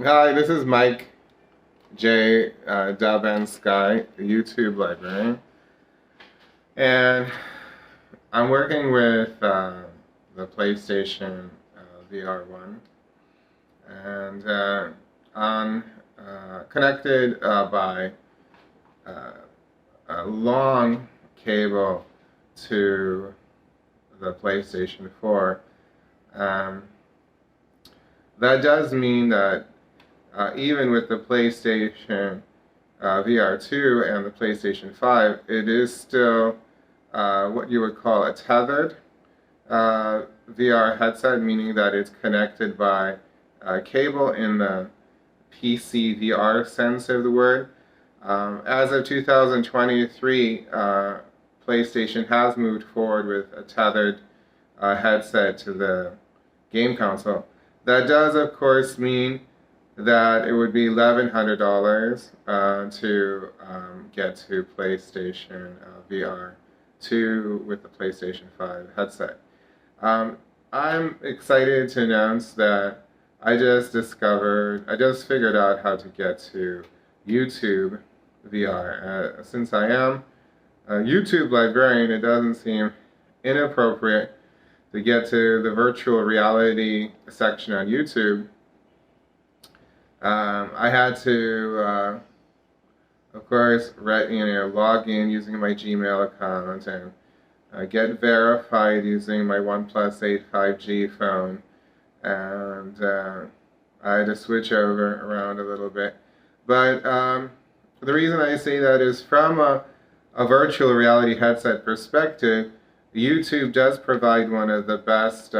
Hi, this is Mike J. Daban Sky, the YouTube librarian, and I'm working with the PlayStation VR1, and on connected by uh, a long cable to the PlayStation 4. Um, that does mean that even with the PlayStation VR2 and the PlayStation 5, it is still what you would call a tethered VR headset, meaning that it's connected by cable in the PC VR sense of the word. As of 2023, PlayStation has moved forward with a tethered headset to the game console. That does, of course, mean that it would be $1,100 to get to PlayStation VR 2 with the PlayStation 5 headset. I'm excited to announce that I just figured out how to get to YouTube VR. Since I am a YouTube librarian, it doesn't seem inappropriate to get to the virtual reality section on YouTube. I had to, of course, log in using my Gmail account and get verified using my OnePlus 8 5G phone, and I had to switch over around a little bit. But the reason I say that is from a virtual reality headset perspective, YouTube does provide one of the best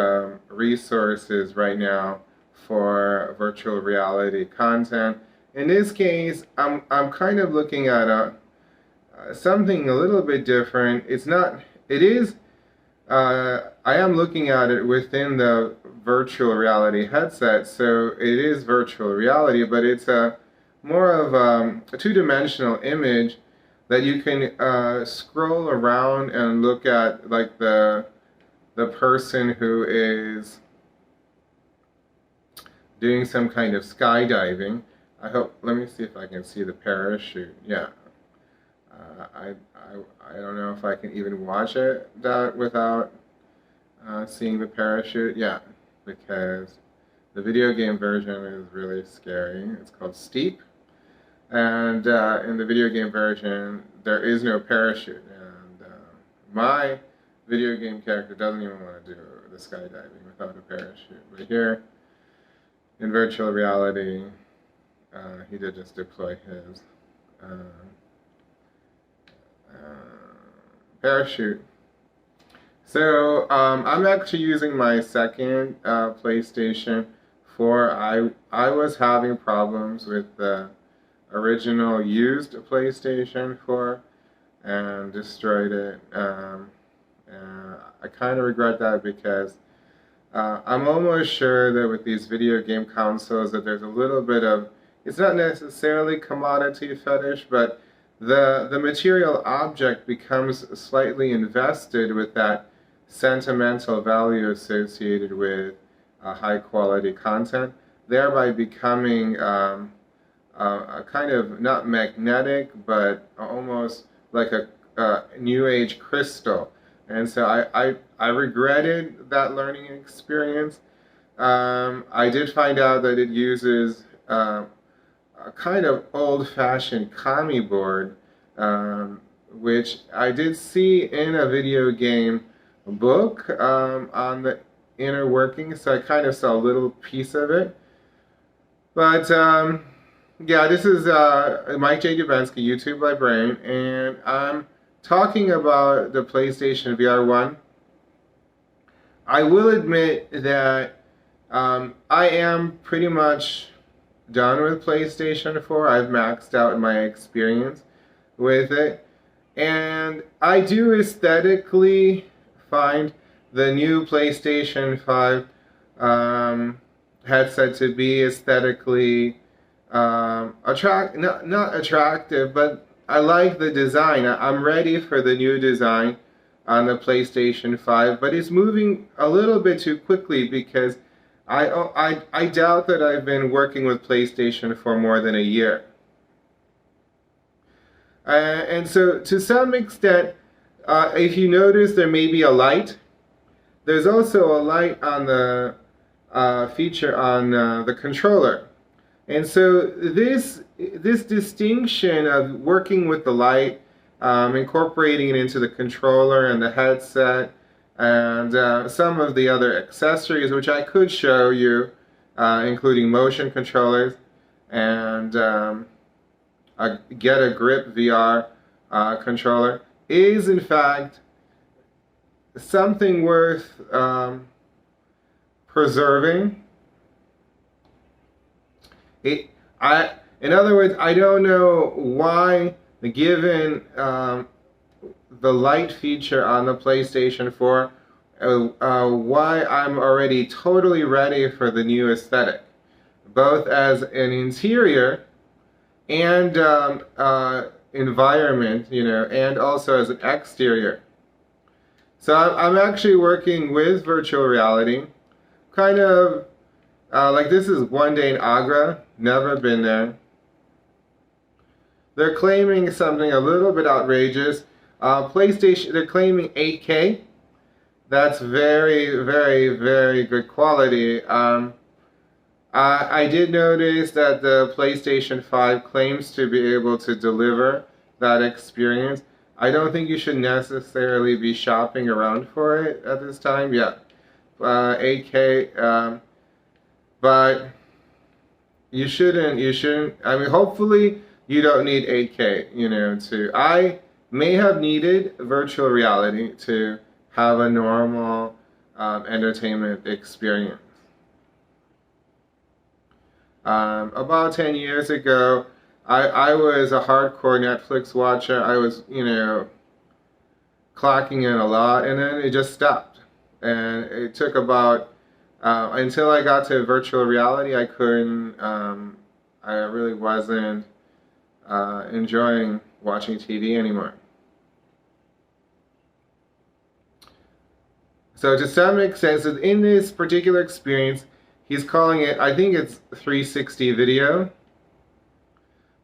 resources right now for virtual reality content. In this case, I'm kind of looking at something a little bit different. I am looking at it within the virtual reality headset, so it is virtual reality, but it's more of a two-dimensional image that you can scroll around and look at, like the person who is doing some kind of skydiving. Let me see if I can see the parachute. Yeah. I don't know if I can even watch that without seeing the parachute. Yeah, because the video game version is really scary. It's called Steep. And in the video game version, there is no parachute. And my video game character doesn't even want to do the skydiving without a parachute. But here, in virtual reality, he did just deploy his parachute. So I'm actually using my second PlayStation 4. I was having problems with the original used PlayStation 4 and destroyed it. And I kind of regret that because I'm almost sure that with these video game consoles that there's a little bit of, it's not necessarily commodity fetish, but the material object becomes slightly invested with that sentimental value associated with high quality content, thereby becoming a kind of not magnetic, but almost like a new age crystal. And so I regretted that learning experience. I did find out that it uses a kind of old-fashioned Kami board, which I did see in a video game book on the inner workings, so I kind of saw a little piece of it. But yeah, this is Mike J. Dubinsky, YouTube librarian, and I'm talking about the PlayStation VR1. I will admit that I am pretty much done with PlayStation 4. I've maxed out my experience with it. And I do aesthetically find the new PlayStation 5 headset to be aesthetically not attractive, but I like the design. I'm ready for the new design on the PlayStation 5, but it's moving a little bit too quickly because I doubt that I've been working with PlayStation for more than a year. And so, to some extent, if you notice, there may be a light. There's also a light on the feature on the controller. And so this distinction of working with the light, incorporating it into the controller and the headset, and some of the other accessories, which I could show you, including motion controllers and a Get a Grip VR controller, is in fact something worth preserving. In other words, I don't know why, given the light feature on the PlayStation 4, why I'm already totally ready for the new aesthetic, both as an interior and environment, and also as an exterior. So I'm actually working with virtual reality, kind of like this is one day in Agra, never been there. They're claiming something a little bit outrageous. PlayStation, they're claiming 8K. That's very, very, very good quality. I did notice that the PlayStation 5 claims to be able to deliver that experience. I don't think you should necessarily be shopping around for it at this time. Yeah, 8K, but you shouldn't. I mean, hopefully you don't need 8K. I may have needed virtual reality to have a normal entertainment experience. About 10 years ago, I was a hardcore Netflix watcher. I was, clocking in a lot, and then it just stopped. And it took about, until I got to virtual reality, I couldn't, I really wasn't enjoying watching TV anymore. So to some extent, in this particular experience, he's calling it, I think it's 360 video.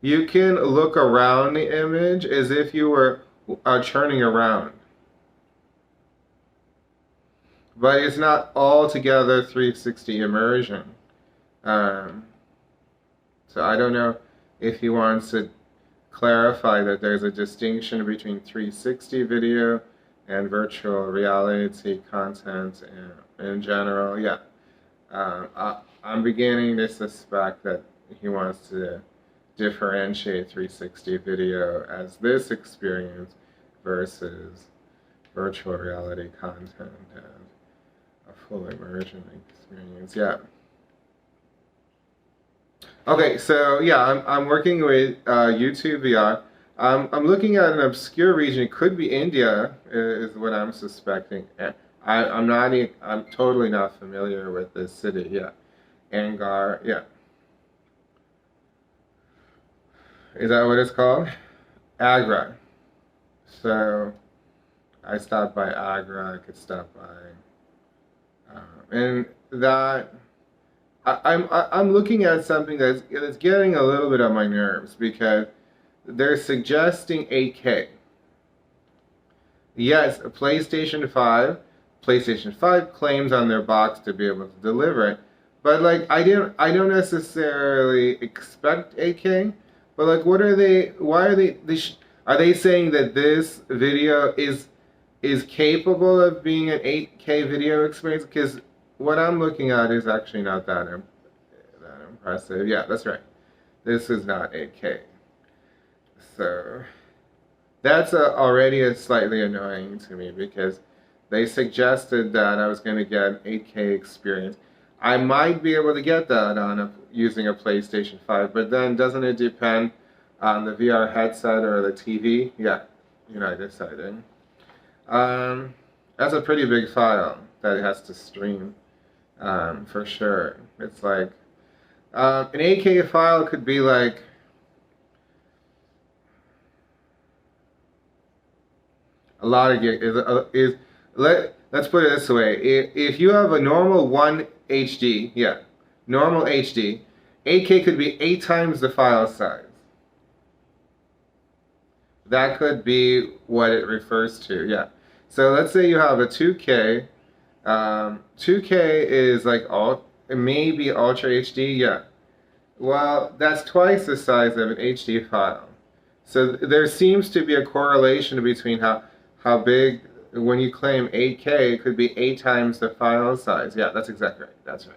You can look around the image as if you were turning around. But it's not altogether 360 immersion. So I don't know if he wants to clarify that there's a distinction between 360 video and virtual reality content in general. Yeah. I'm beginning to suspect that he wants to differentiate 360 video as this experience versus virtual reality content and a full immersion experience. Yeah. Okay, so yeah, I'm working with YouTube VR. I'm looking at an obscure region. It could be India, is what I'm suspecting. I'm totally not familiar with this city. Yeah, Angar. Yeah, is that what it's called? Agra. So I stopped by Agra. I could stop by, and that. I'm looking at something that's getting a little bit on my nerves because they're suggesting 8K. Yes, PlayStation 5 claims on their box to be able to deliver it, but like I don't necessarily expect 8K. But like, what are they? Why are they? Are they saying that this video is capable of being an 8K video experience? Because what I'm looking at is actually not that impressive. Yeah, that's right. This is not 8K. So that's already slightly annoying to me because they suggested that I was going to get an 8K experience. I might be able to get that on using a PlayStation 5, but then doesn't it depend on the VR headset or the TV? Yeah, I decided. That's a pretty big file that it has to stream, for sure. It's like an 8K file could be like a lot of gigs. Let's put it this way: if you have a normal 1 HD, yeah. Normal HD. 8K could be 8 times the file size. That could be what it refers to, yeah. So let's say you have a 2K. 2K is like it may be Ultra HD, yeah. Well, that's twice the size of an HD file. So there seems to be a correlation between how big, when you claim 8K, it could be 8 times the file size. Yeah, that's exactly right. That's right.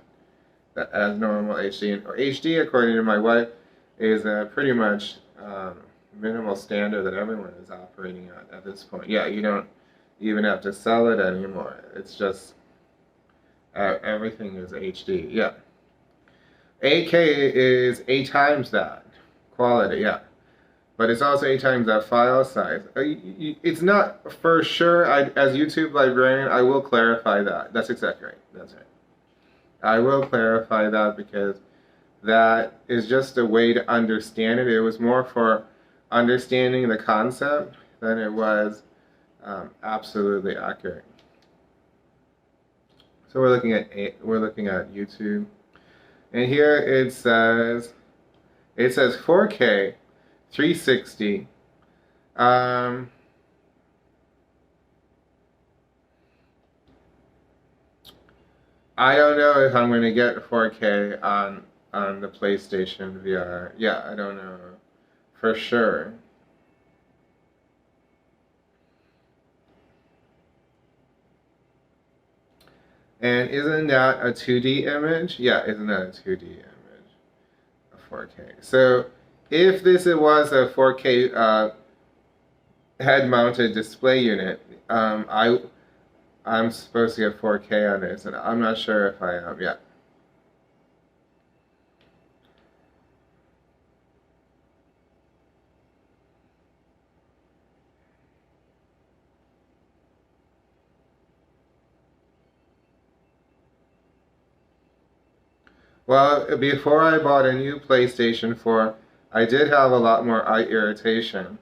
As normal HD. Or HD, according to my wife, is pretty much minimal standard that everyone is operating at this point. Yeah, you don't even have to sell it anymore. It's just everything is HD. Yeah. 8K is 8 times that quality. Yeah. But it's also 8 times that file size. It's not for sure. As YouTube librarian, I will clarify that. That's exactly right. That's right. I will clarify that because that is just a way to understand it. It was more for understanding the concept than it was absolutely accurate. So we're looking at YouTube, and here it says 4K, 360. I don't know if I'm going to get 4K on the PlayStation VR. Yeah, I don't know for sure. And isn't that a 2D image? Yeah, isn't that a 2D image? A 4K. So if this was a 4K head-mounted display unit, I'm supposed to get 4K on this, and I'm not sure if I am yet. Well, before I bought a new PlayStation 4, I did have a lot more eye irritation.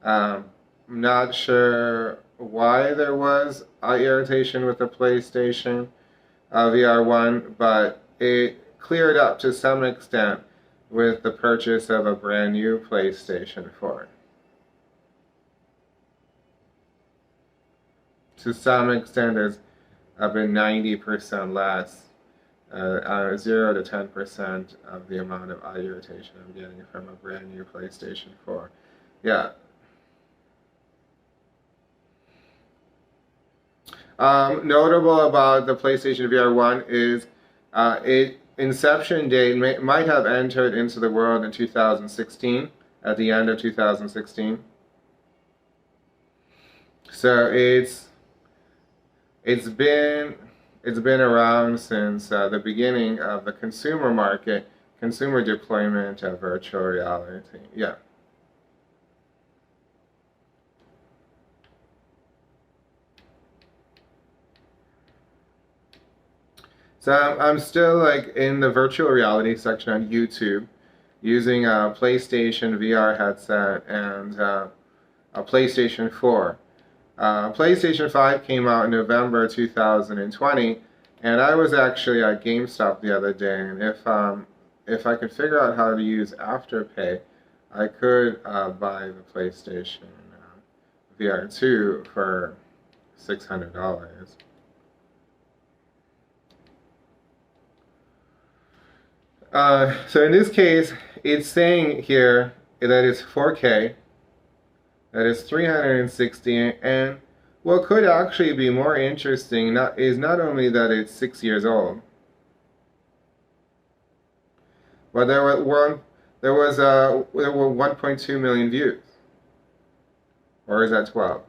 I'm not sure why there was eye irritation with the PlayStation VR 1, but it cleared up to some extent with the purchase of a brand new PlayStation 4. To some extent, there's been 90% less, 0 to 10% of the amount of eye irritation I'm getting from a brand new PlayStation 4. Yeah. Notable about the PlayStation VR 1 is its inception date might have entered into the world in 2016, at the end of 2016. So it's been around since the beginning of the consumer market, consumer deployment of virtual reality. Yeah. So I'm still like in the virtual reality section on YouTube, using a PlayStation VR headset and a PlayStation 4. PlayStation 5 came out in November 2020, and I was actually at GameStop the other day, and if I could figure out how to use Afterpay, I could buy the PlayStation VR 2 for $600. So in this case, it's saying here that it's 4K, that is 360, and what could actually be more interesting is not only that it's 6 years old, but there were 1.2 million views, or is that 12?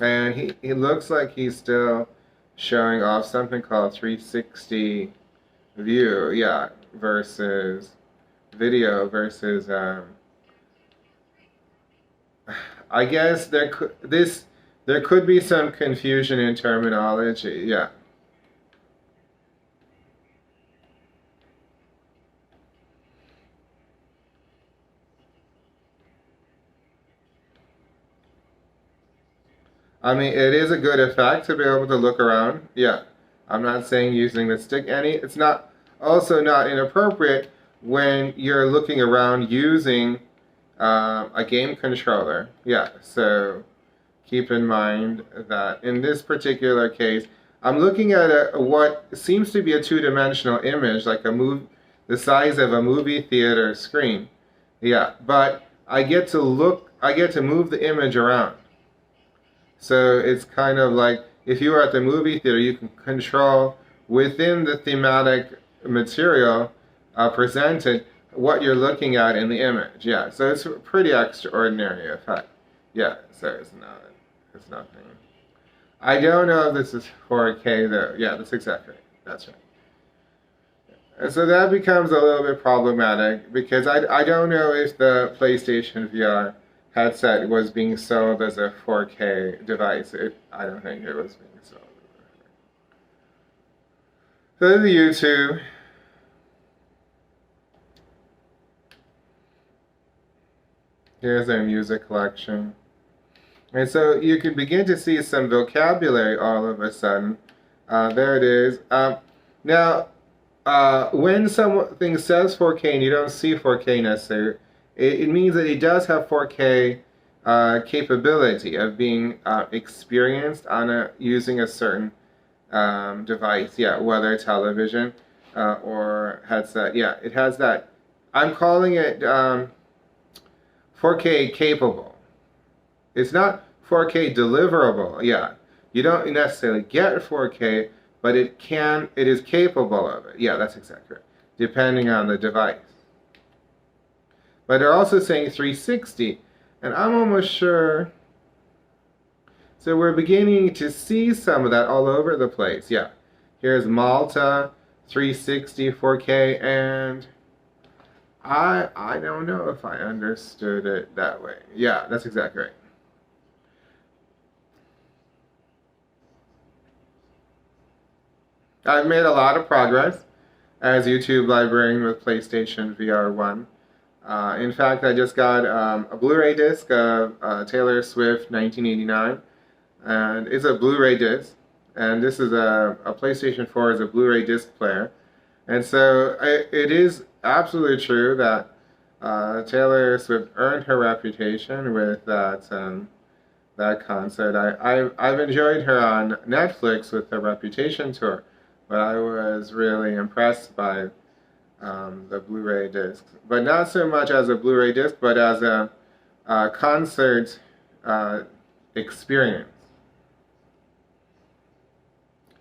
And he looks like he's still showing off something called 360 view, yeah, versus video versus I guess there could be some confusion in terminology, yeah. I mean, it is a good effect to be able to look around. Yeah, I'm not saying using the stick any. It's not also not inappropriate when you're looking around using a game controller. Yeah, so keep in mind that in this particular case, I'm looking at what seems to be a two-dimensional image, like the size of a movie theater screen. Yeah, but I get to move the image around. So it's kind of like if you were at the movie theater, you can control within the thematic material presented what you're looking at in the image. Yeah, so it's a pretty extraordinary effect. Yeah, so it's nothing. I don't know if this is 4K though. Yeah, that's exactly right. That's right. And so that becomes a little bit problematic because I don't know if the PlayStation VR headset was being sold as a 4K device. I don't think it was being sold. So this is YouTube. Here's their music collection. And so you can begin to see some vocabulary all of a sudden. There it is. Now, when something says 4K and you don't see 4K necessarily, it means that it does have 4K capability of being experienced on using a certain device. Yeah, whether television or headset. Yeah, it has that. I'm calling it 4K capable. It's not 4K deliverable. Yeah, you don't necessarily get 4K, but it is capable of it. Yeah, that's exactly right, depending on the device. But they're also saying 360, and I'm almost sure. So we're beginning to see some of that all over the place. Yeah, here's Malta, 360, 4K, and I don't know if I understood it that way. Yeah, that's exactly right. I've made a lot of progress as YouTube librarian with PlayStation VR 1. In fact, I just got a Blu-ray disc of Taylor Swift 1989, and it's a Blu-ray disc, and this is a PlayStation 4 is a Blu-ray disc player, and so it is absolutely true that Taylor Swift earned her reputation with that concert. I've enjoyed her on Netflix with the Reputation tour, but I was really impressed by the Blu-ray disc, but not so much as a Blu-ray disc, but as a concert experience.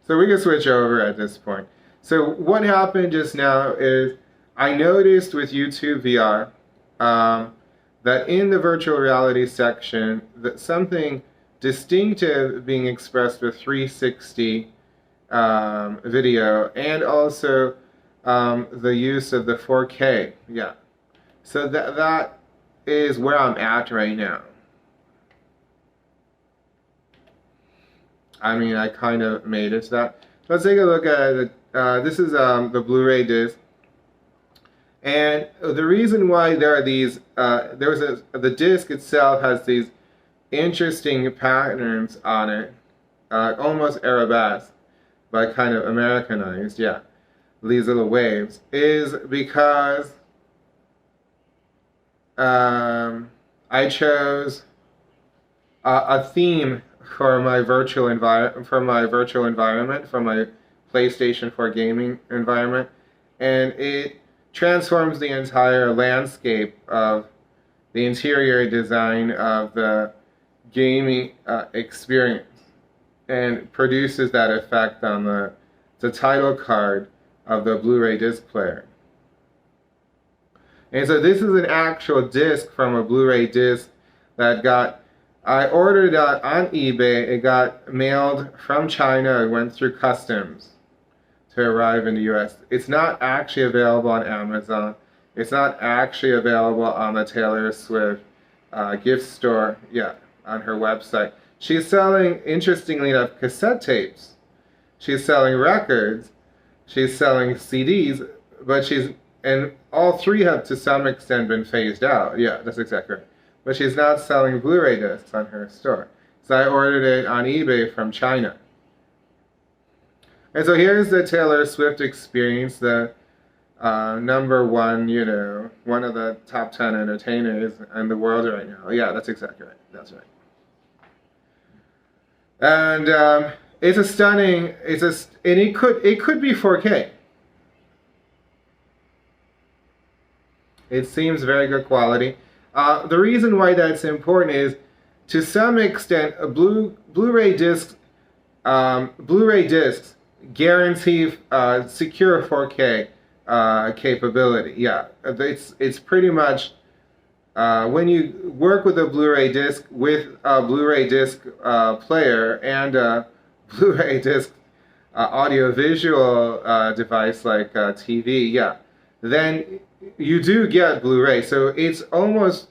So we can switch over at this point. So what happened just now is I noticed with YouTube VR that in the virtual reality section that something distinctive being expressed with 360 video, and also the use of the 4K. Yeah, so that is where I'm at right now. I mean, I kind of made it to that. Let's take a look at this is the Blu-ray disc, and the reason why there are these the disc itself has these interesting patterns on it, almost arabesque, but kind of Americanized, yeah, these little waves, is because I chose a theme for my virtual environment, for my PlayStation 4 gaming environment, and it transforms the entire landscape of the interior design of the gaming experience, and produces that effect on the title card of the Blu-ray disc player. And so this is an actual disc from a Blu-ray disc that I ordered it on eBay. It got mailed from China. It went through customs to arrive in the US. It's not actually available on Amazon. It's not actually available on the Taylor Swift gift store yet on her website. She's selling, interestingly enough, cassette tapes. She's selling records. She's selling CDs, and all three have to some extent been phased out. Yeah, that's exactly right. But she's not selling Blu-ray discs on her store. So I ordered it on eBay from China. And so here's the Taylor Swift experience, the number one, one of the top 10 entertainers in the world right now. Yeah, that's exactly right. That's right. And it's a stunning. And it could be 4K. It seems very good quality. The reason why that's important is, to some extent, Blu-ray discs guarantee secure 4K capability. Yeah, it's pretty much when you work with a Blu-ray disc with a Blu-ray disc player and a Blu-ray disc audio-visual device like TV. Yeah, then you do get Blu-ray. So it's almost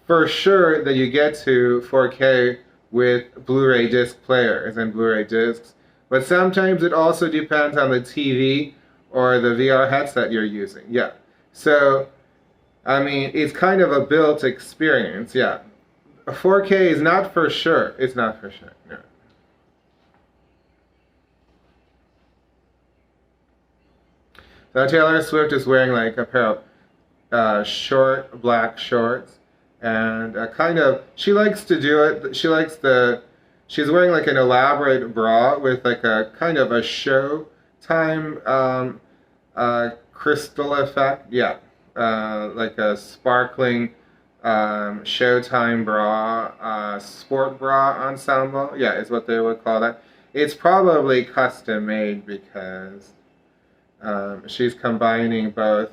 for sure that you get to 4K with Blu-ray disc players and Blu-ray discs. But sometimes it also depends on the TV or the VR headset you're using. Yeah. So, I mean, it's kind of a built experience. Yeah. 4K is not for sure. It's not for sure. No. So Taylor Swift is wearing like a pair of short black shorts, and she likes to do it. She's wearing like an elaborate bra with like a kind of a Showtime crystal effect. Yeah, like a sparkling Showtime bra, sport bra ensemble. Yeah, is what they would call that. It's probably custom made because she's combining both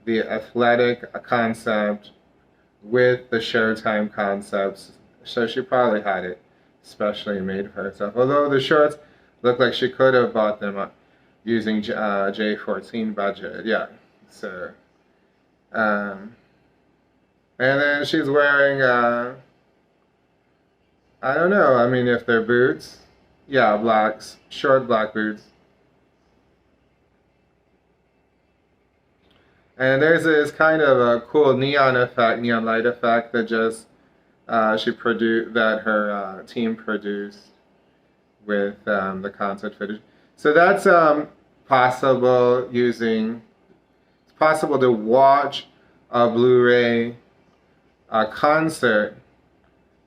the athletic concept with the Showtime concepts. So she probably had it specially made for herself. Although the shorts look like she could have bought them using J14 budget. Yeah. So, and then she's wearing, I don't know, I mean, if they're boots. Yeah, short black boots. And there's this kind of a cool neon light effect that just that her team produced with the concert footage. So that's possible it's possible to watch a Blu-ray concert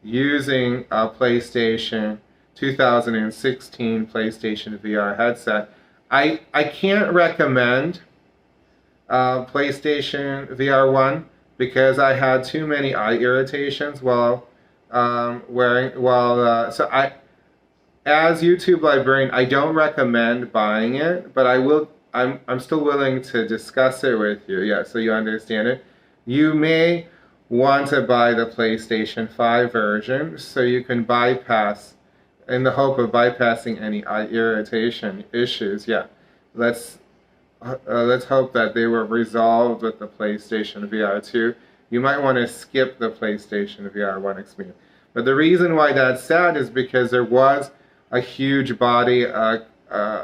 using a PlayStation 2016 PlayStation VR headset. I can't recommend PlayStation VR 1 because I had too many eye irritations while as YouTube librarian, I don't recommend buying it, but I'm still willing to discuss it with you. Yeah, so you understand it. You may want to buy the PlayStation 5 version so you can bypass, in the hope of bypassing any eye irritation issues. Yeah, let's hope that they were resolved with the PlayStation VR 2. You might want to skip the PlayStation VR 1 experience. But the reason why that's sad is because there was a huge body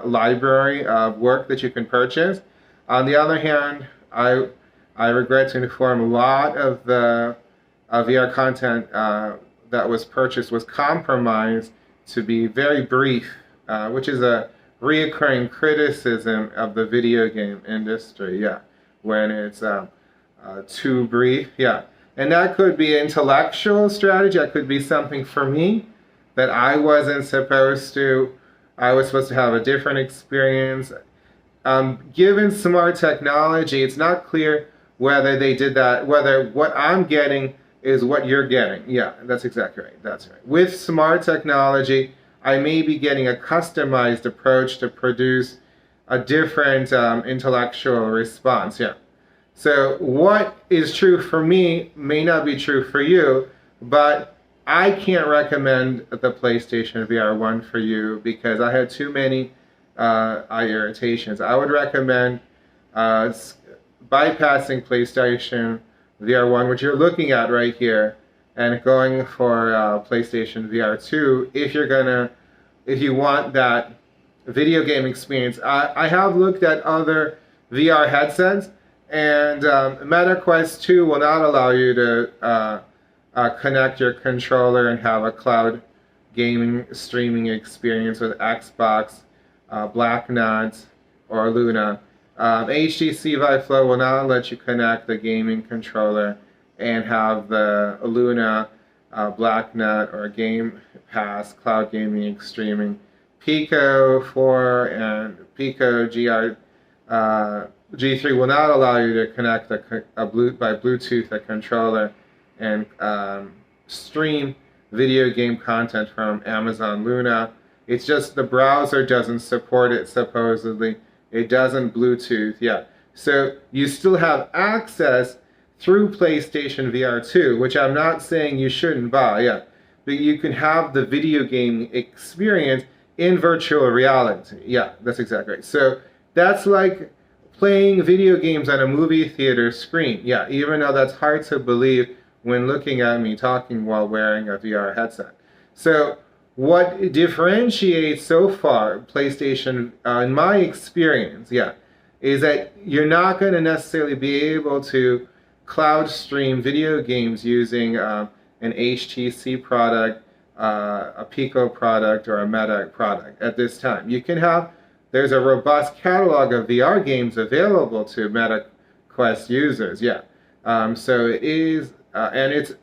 library of work that you can purchase. On the other hand, I regret to inform a lot of the VR content that was purchased was compromised to be very brief, which is a reoccurring criticism of the video game industry. Yeah, when it's too brief. Yeah, and that could be intellectual strategy. That could be something for me that I was supposed to have a different experience. Given smart technology, it's not clear whether they did that, whether what I'm getting is what you're getting. Yeah, that's exactly right. That's right. With smart technology, I may be getting a customized approach to produce a different intellectual response. Yeah. So what is true for me may not be true for you, but I can't recommend the PlayStation VR 1 for you because I had too many eye irritations. I would recommend bypassing PlayStation VR 1, which you're looking at right here, and going for PlayStation VR 2 if you want that video game experience. I have looked at other VR headsets, and MetaQuest 2 will not allow you to connect your controller and have a cloud gaming streaming experience with Xbox, Blacknut, or Luna. HTC Vive Flow will not let you connect the gaming controller and have the Luna, Blacknut, or Game Pass cloud gaming streaming. Pico 4 and Pico G3 will not allow you to connect by Bluetooth a controller and stream video game content from Amazon Luna. It's just the browser doesn't support it, supposedly. It doesn't Bluetooth yet. So you still have access through PlayStation VR 2, which I'm not saying you shouldn't buy, yeah. But you can have the video game experience in virtual reality. Yeah, that's exactly right. So that's like playing video games on a movie theater screen. Yeah, even though that's hard to believe when looking at me talking while wearing a VR headset. So what differentiates so far PlayStation, in my experience, yeah, is that you're not going to necessarily be able to cloud stream video games using an HTC product, a Pico product, or a Meta product at this time. You can have, there's a robust catalog of VR games available to Meta Quest users, yeah. So it is, and it's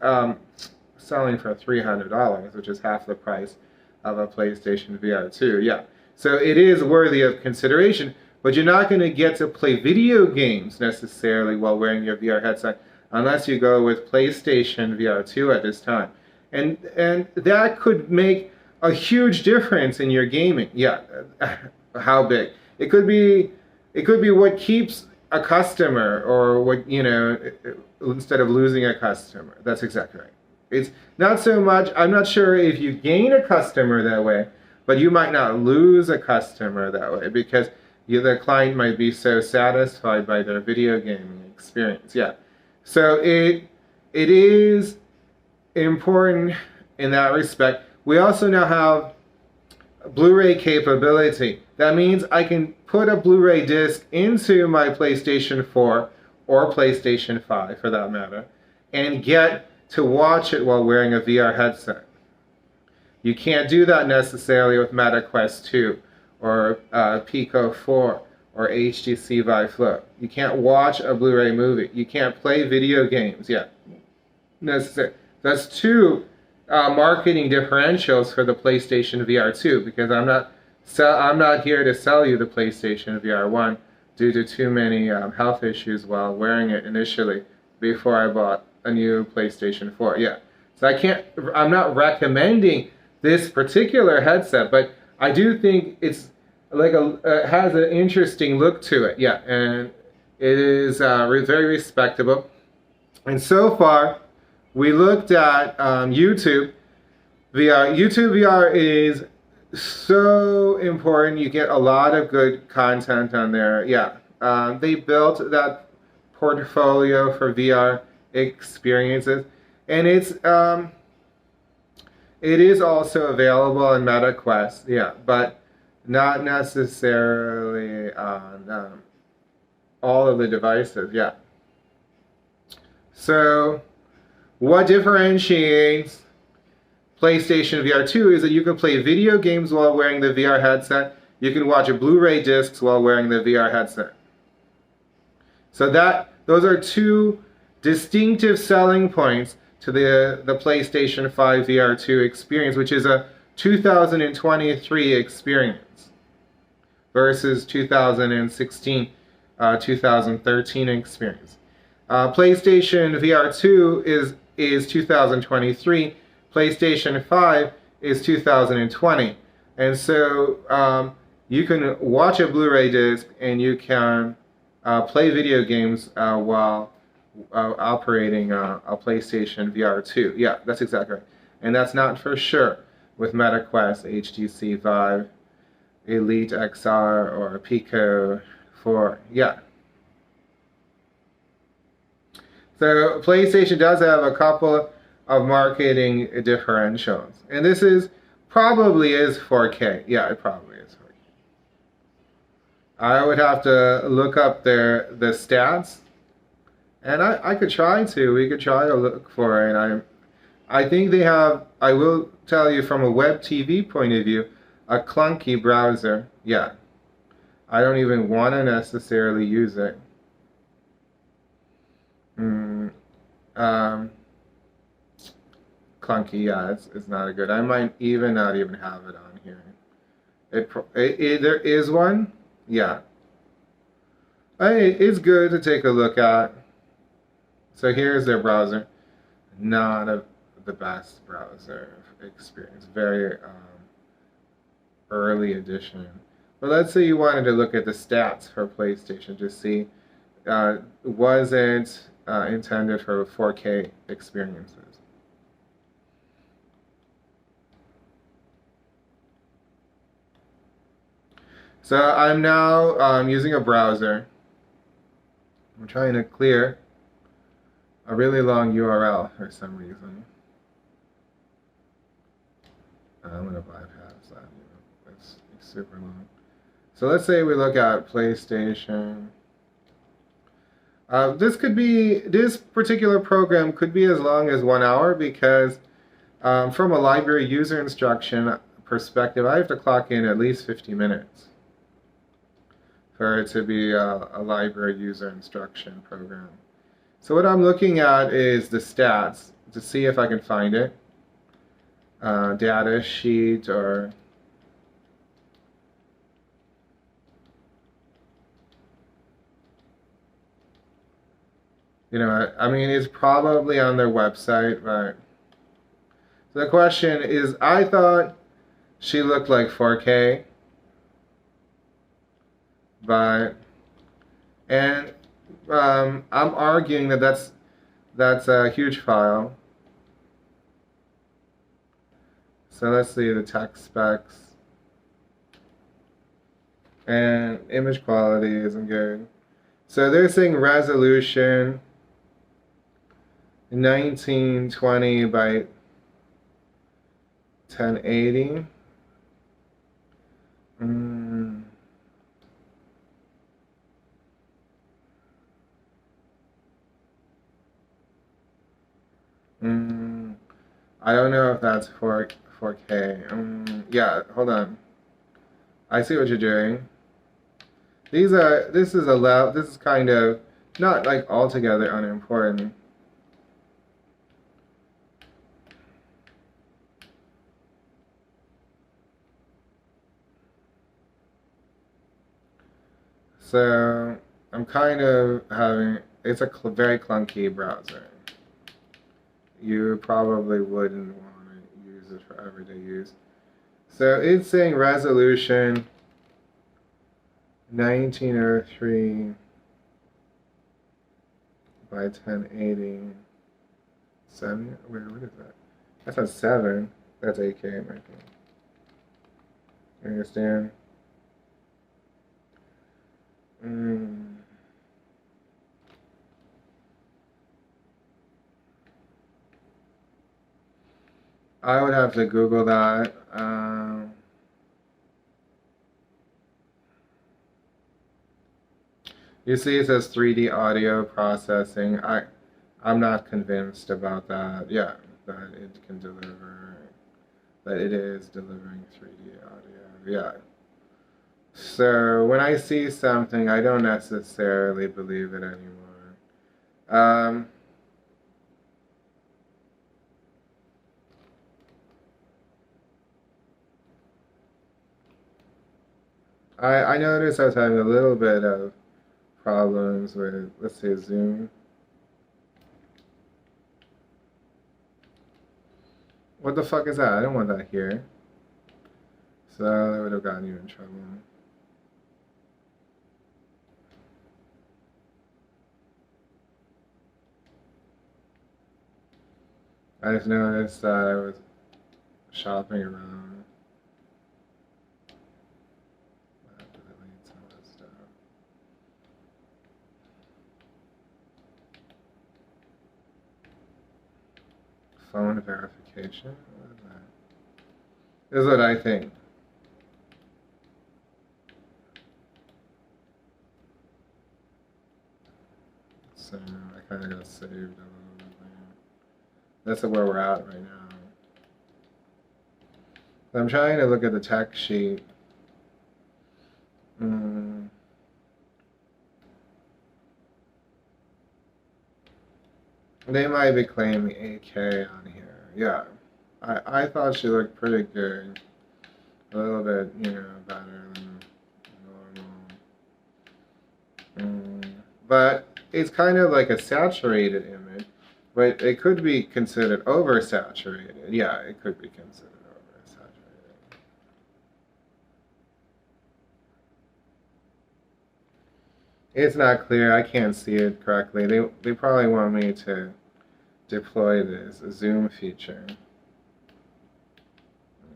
selling for $300, which is half the price of a PlayStation VR 2, yeah. So it is worthy of consideration, but you're not going to get to play video games necessarily while wearing your VR headset unless you go with PlayStation VR 2 at this time. And that could make a huge difference in your gaming. Yeah, how big? It could be what keeps a customer, or what, you know, instead of losing a customer. That's exactly right. It's not so much, I'm not sure if you gain a customer that way, but you might not lose a customer that way because the client might be so satisfied by their video gaming experience. Yeah. So it is important in that respect. We also now have Blu-ray capability. That means I can put a Blu-ray disc into my PlayStation 4 or PlayStation 5 for that matter and get to watch it while wearing a VR headset. You can't do that necessarily with Meta Quest 2 or Pico 4 or HTC Vive Flow. You can't watch a Blu-ray movie. You can't play video games yet. Necessarily. That's two marketing differentials for the PlayStation VR 2, because I'm not here to sell you the PlayStation VR 1 due to too many health issues while wearing it initially before I bought a new PlayStation 4. Yeah. So I'm not recommending this particular headset, but I do think it's like has an interesting look to it. Yeah, and it is very respectable. And so far, we looked at YouTube VR. YouTube VR is so important. You get a lot of good content on there. Yeah, they built that portfolio for VR experiences, and it is also available on Meta Quest. Yeah, but not necessarily on all of the devices. Yeah. So what differentiates PlayStation VR 2 is that you can play video games while wearing the VR headset. You can watch Blu-ray discs while wearing the VR headset. So those are two distinctive selling points to the PlayStation 5 VR 2 experience, which is a 2023 experience versus 2016, 2013 experience. PlayStation VR 2 is 2023. PlayStation 5 is 2020. And so you can watch a Blu-ray disc and you can play video games while operating a PlayStation VR 2. Yeah, that's exactly right. And that's not for sure with Meta Quest, HTC Vive, Elite XR, or Pico 4. Yeah. So PlayStation does have a couple of marketing differentials. And this probably is 4K. Yeah, it probably is 4K. I would have to look up the stats. And I could try to. We could try to look for it. I think they have, I will tell you from a web TV point of view, a clunky browser. Yeah. I don't even want to necessarily use it. Mm, um, clunky, yeah, it's not a good. I might even not even have it on here. There is one, yeah. It's good to take a look at. So here's their browser. Not the best browser experience. Very early edition. But let's say you wanted to look at the stats for PlayStation to see was it intended for 4K experiences. So I'm now using a browser. I'm trying to clear a really long URL for some reason. I'm going to bypass that. It's super long. So let's say we look at PlayStation. This particular program could be as long as 1 hour because from a library user instruction perspective, I have to clock in at least 50 minutes for it to be a library user instruction program. So what I'm looking at is the stats to see if I can find it. Data sheet or I mean, it's probably on their website, but so the question is, I thought she looked like 4K, but and I'm arguing that that's a huge file. So let's see the text specs and image quality isn't good. So they're saying resolution 1920 by 1080. I don't know if that's 4K. Yeah, hold on. I see what you're doing. This is kind of not like altogether unimportant. So I'm kind of it's a very clunky browser. You probably wouldn't want to use it for everyday use. So it's saying resolution 1903 by 1080. 7? Wait, what is that? That's not 7. That's 8K, my thing. You understand? I would have to Google that. You see, it says 3D audio processing. I'm not convinced about that. Yeah, that it can deliver, that it is delivering 3D audio. Yeah. So when I see something, I don't necessarily believe it anymore. I notice I was having a little bit of problems with, let's say, Zoom. What the fuck is that? I don't want that here. So that would have gotten you in trouble. I just noticed that I was shopping around. I have to delete some of this stuff. Phone verification? What is that? This is what I think. So I kind of got saved a little bit That's where we're at right now. I'm trying to look at the tech sheet. They might be claiming 8K on here. Yeah, I thought she looked pretty good. A little bit, better than normal. But it's kind of like a saturated image, but it could be considered oversaturated. Yeah, it could be considered oversaturated. It's not clear. I can't see it correctly. They probably want me to deploy this zoom feature.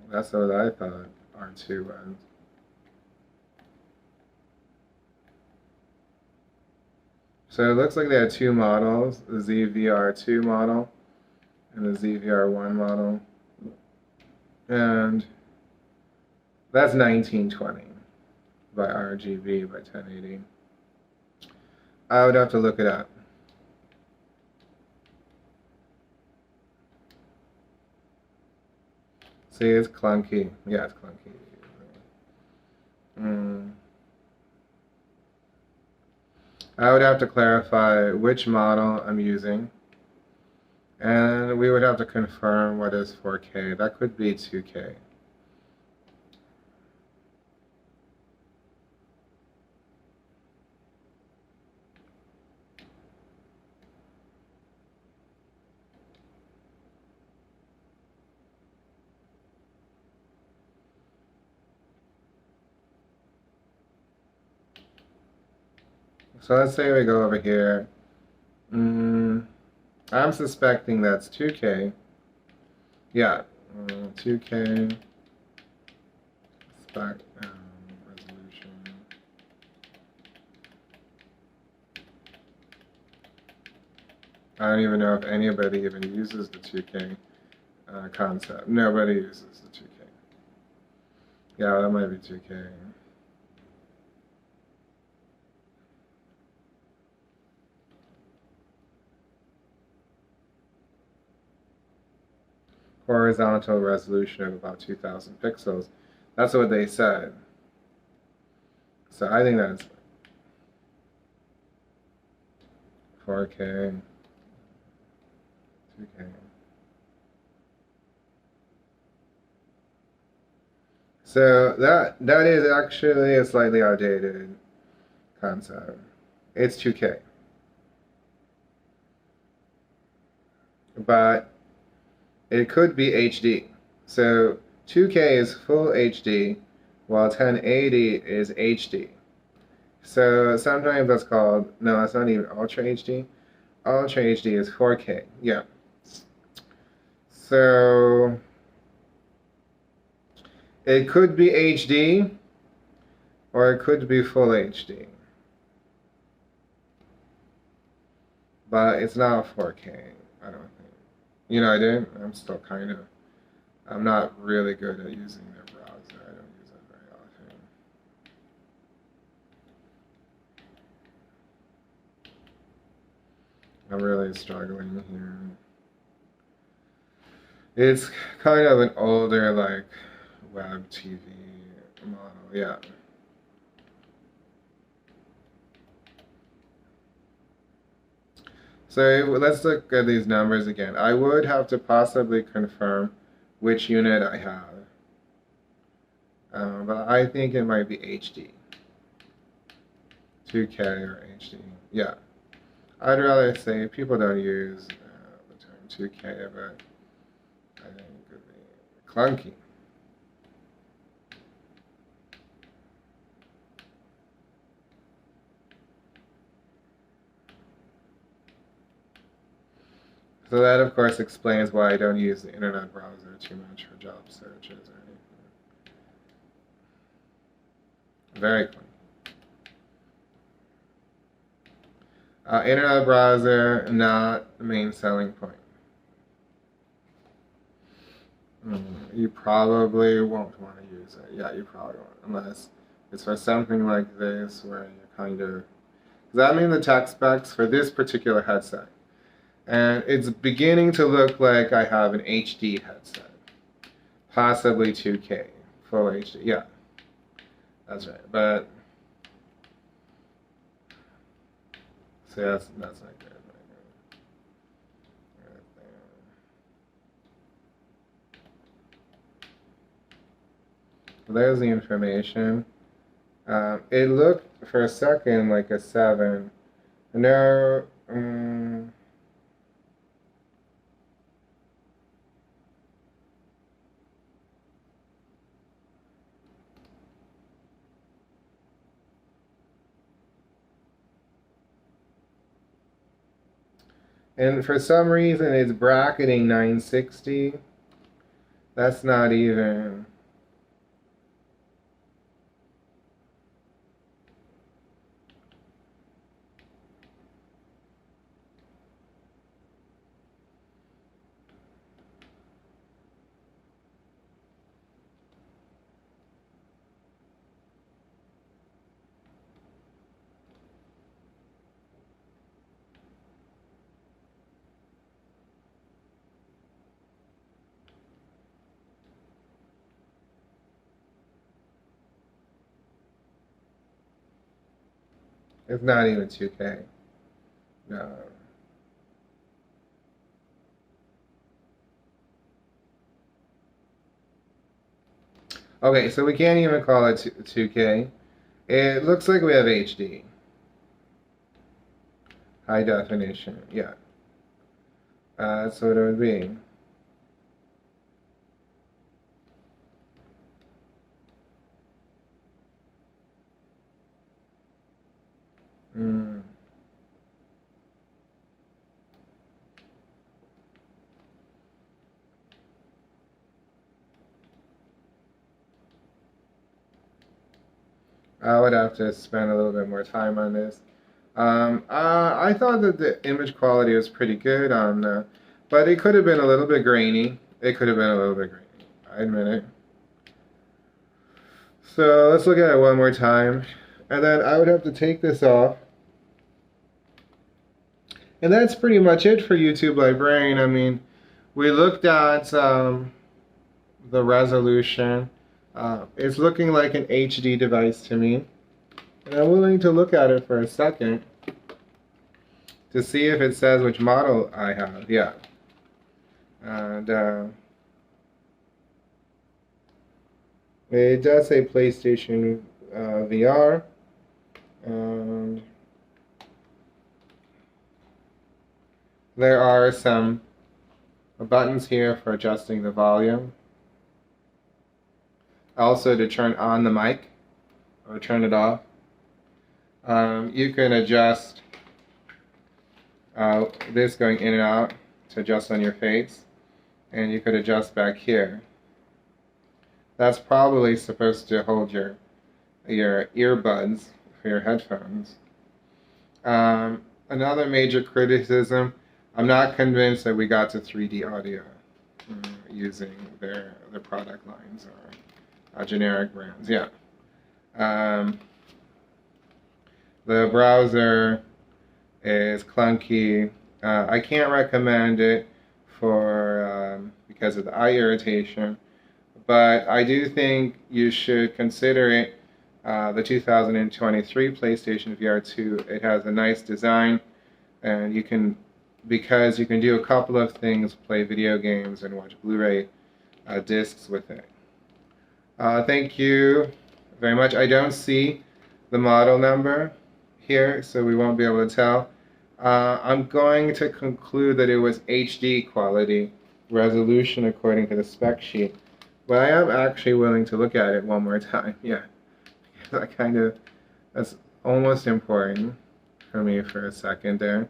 That's what I thought R2 was. So it looks like they have two models, the ZVR2 model and the ZVR1 model. And that's 1920 by RGB by 1080. I would have to look it up. See, it's clunky. Yeah, it's clunky. I would have to clarify which model I'm using. And we would have to confirm what is 4K. That could be 2K. So let's say we go over here. I'm suspecting that's 2K. Yeah, 2K spec resolution. I don't even know if anybody even uses the 2K concept. Nobody uses the 2K. Yeah, that might be 2K. Horizontal resolution of about 2,000 pixels. That's what they said. So I think that's 4K, 2K. So that is actually a slightly outdated concept. It's 2K. But it could be HD. So 2K is full HD, while 1080 is HD. So sometimes that's called, no, that's not even Ultra HD. Ultra HD is 4K, yeah. So it could be HD, or it could be full HD. But it's not 4K, I don't think. I'm still I'm not really good at using their browser. I don't use it very often. I'm really struggling here. It's kind of an older, like, web TV model, yeah. So let's look at these numbers again. I would have to possibly confirm which unit I have. But I think it might be HD. 2K or HD. Yeah. I'd rather say people don't use the term 2K, but I think it could be clunky. So that, of course, explains why I don't use the internet browser too much for job searches or anything. Very clean. Internet browser, not the main selling point. You probably won't want to use it. Yeah, you probably won't, unless it's for something like this where you're kind of... Does that mean the tech specs for this particular headset? And it's beginning to look like I have an HD headset. Possibly 2K. Full HD. Yeah, that's right. But, see, that's not good. Right there. There's the information. It looked for a second like a 7. No. And for some reason, it's bracketing 960. That's not even. It's not even 2K. No. Okay, so we can't even call it 2K. It looks like we have HD. High definition, yeah. That's what it would be. Mm. I would have to spend a little bit more time on this. I thought that the image quality was pretty good on, but it could have been a little bit grainy. It could have been a little bit grainy. I admit it. So let's look at it one more time, and then I would have to take this off. And that's pretty much it for YouTube Librarian. I mean, we looked at the resolution. It's looking like an HD device to me. And I'm willing to look at it for a second to see if it says which model I have. Yeah. And it does say PlayStation VR. And there are some buttons here for adjusting the volume. Also to turn on the mic or turn it off. You can adjust this going in and out to adjust on your face, and you could adjust back here. That's probably supposed to hold your earbuds for your headphones. Another major criticism, I'm not convinced that we got to 3D audio using their product lines or generic brands. Yeah. The browser is clunky. I can't recommend it because of the eye irritation, but I do think you should consider it. The 2023 PlayStation VR 2. It has a nice design, and because you can do a couple of things: play video games and watch Blu-ray discs with it. Thank you very much. I don't see the model number here, so we won't be able to tell. I'm going to conclude that it was HD quality resolution according to the spec sheet, but I am actually willing to look at it one more time. Yeah, that's almost important for me for a second there.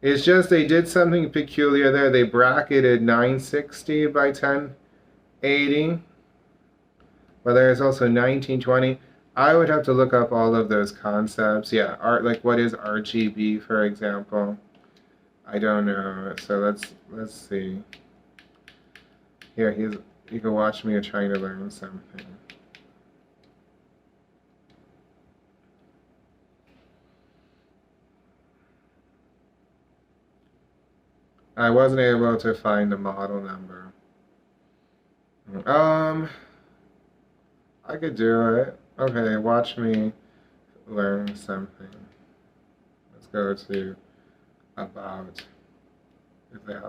It's just they did something peculiar there. They bracketed 960 by 1080. But there's also 1920. I would have to look up all of those concepts. Yeah, like what is RGB, for example? I don't know. So let's see. Here, you can watch me trying to learn something. I wasn't able to find the model number. I could do it. Okay, watch me learn something. Let's go to about if they have